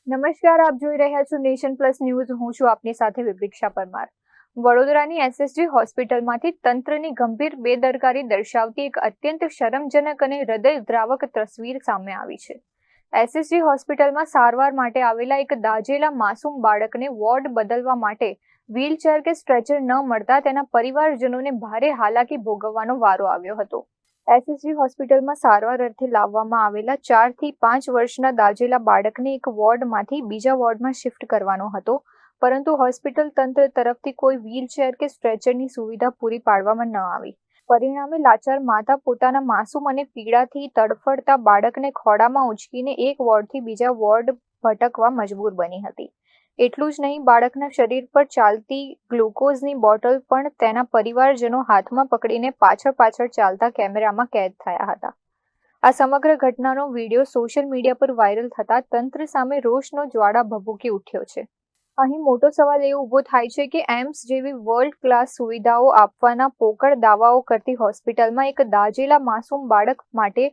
નમસ્કાર, આપ જોઈ રહ્યા છો નેશન પ્લસ ન્યૂઝ. હું છું આપની સાથે વિભિક્ષા પરમાર. વડોદરાની એસએસજી હોસ્પિટલમાંથી તંત્રની ગંભીર બેદરકારી દર્શાવતી એક અત્યંત શરમજનક અને હૃદયદ્રાવક તસવીર સામે આવી છે. એસએસજી હોસ્પિટલમાં સારવાર માટે આવેલા એક દાઝેલા માસૂમ બાળકને વોર્ડ બદલવા માટે વ્હીલચેર કે સ્ટ્રેચર ન મળતા તેના પરિવારજનોને ભારે હાલાકી ભોગવવાનો વારો આવ્યો હતો. એસએસજી હોસ્પિટલમાં સારવાર અર્થે લાવવામાં આવેલા 4 થી 5 વર્ષના દાઝેલા બાળકને એક વોર્ડમાંથી બીજા વોર્ડમાં શિફ્ટ કરવાનો હતો, પરંતુ હોસ્પિટલ તંત્ર તરફથી કોઈ વ્હીલચેર કે સ્ટ્રેચરની સુવિધા પૂરી પાડવામાં ન આવી. પરિણામે લાચાર માતા પોતાના માસૂમ અને પીડાથી તડફડતા બાળકને ખોળામાં ઉંચકીને એક વોર્ડથી બીજા વોર્ડ ભટકવા મજબૂર બની હતી. એટલું જ નહીં, બાળકના શરીર પર ચાલતી ગ્લુકોઝની બોટલ પણ તેના પરિવારજનો હાથમાં પકડીને પાછળ ચાલતા કેમેરામાં કેદ થયા હતા. આ સમગ્ર ઘટનાનો વિડીયો સોશિયલ મીડિયા પર વાયરલ થતા તંત્ર સામે રોષનો જ્વાળા ભભૂકી ઉઠ્યો છે. અહીં મોટો સવાલ એ ઊભો થાય છે કે એમ્સ જેવી વર્લ્ડ ક્લાસ સુવિધાઓ આપવાના પોકળ દાવાઓ કરતી હોસ્પિટલમાં એક દાઝેલા માસૂમ બાળક માટે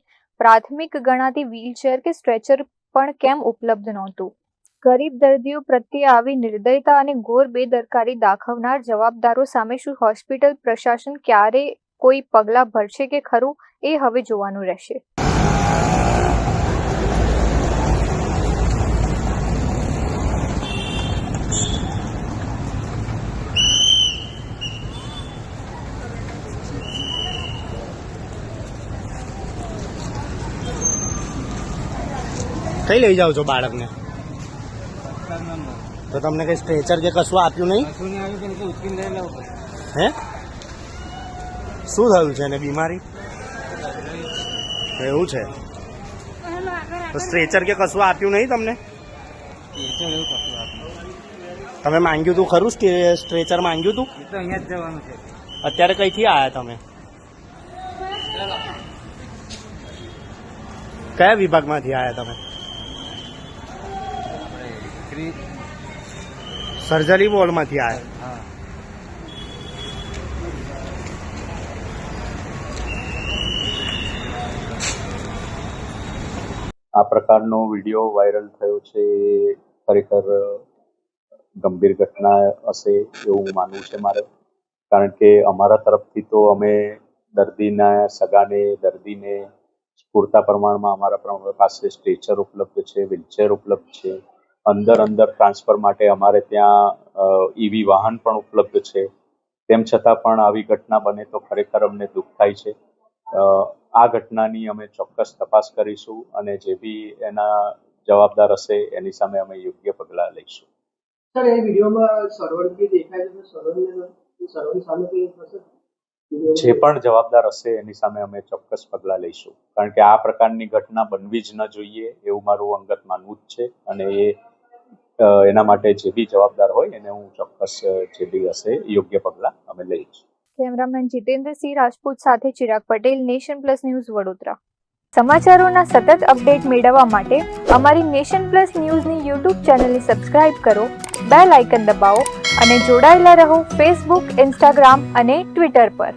પ્રાથમિક ગણાતી વ્હીલચેર કે સ્ટ્રેચર પણ કેમ ઉપલબ્ધ નહોતું. ગરીબ દર્દીઓ પ્રત્યે આવી નિર્દયતા અને ઘોર બેદરકારી દાખવનાર જવાબદારો સામે શું હોસ્પિટલ પ્રશાસન ક્યારે કોઈ પગલાં ભરશે કે ખરું, એ હવે જોવાનું રહેશે. કઈ લઈ જાવ છો બાળકને? તો તમને કઈ સ્ટ્રેચર કે કશું આપ્યું નહીં? હે, શું થયું છે એને? બીમારી એવું છે? તો સ્ટ્રેચર કે કશું આપ્યું નહીં તમને? તમે માંગ્યું તું ખરું? સ્ટ્રેચર માંગ્યું તું? અહીંયા જ જવાનું છે. અત્યારે કઈથી આવ્યા તમે? કયા વિભાગમાંથી આવ્યા તમે? સર્જરી વોર્ડમાંથી આવ્યા? આ પ્રકારનો વિડીયો વાયરલ થયો છે એ ખરેખર ગંભીર ઘટના હશે એવું માનવું છે મારે. કારણ કે અમારા તરફથી તો અમે દર્દીના સગાને, દર્દીને પૂરતા પ્રમાણમાં અમારા પાસે સ્ટ્રેચર ઉપલબ્ધ છે, વ્હીલચેર ઉપલબ્ધ છે. અંદર ટ્રાન્સફર માટે અમારે ત્યાં ઈવી વાહન પણ ઉપલબ્ધ છે. તેમ છતાં પણ આવી ઘટના બને તો ખરેખર અમને દુઃખ થાય છે. આ ઘટનાની અમે ચોક્કસ તપાસ કરીશું અને જે બી એના જવાબદાર હશે એની સામે અમે યોગ્ય પગલાં લઈશું. સર, એ વિડીયોમાં સર્વર બી દેખાય છે, સર્વર સામે કઈ થશે? જે પણ જવાબદાર હશે એની સામે અમે ચોક્કસ પગલાં લઈશું. કારણ કે આ પ્રકારની ઘટના બનવી જ ન જોઈએ એવું મારું અંગત માનવું જ છે અને એના માટે જે બી જવાબદાર હોય એને હું ચોક્કસ જે બી હશે યોગ્ય પગલાં અમે લઈશું. કેમેરામેન જીતેન્દ્રસિંહ રાજપૂત સાથે Chirag Patel, Nation Plus News, Vadodara. સમાચારોના સતત અપડેટ મેળવવા માટે અમારી નેશન પ્લસ ન્યૂઝની યુટ્યુબ ચેનલને સબસ્ક્રાઇબ કરો, બેલ આઇકન દબાવો અને જોડાયેલા રહો ફેસબુક, ઇન્સ્ટાગ્રામ અને ટ્વિટર પર.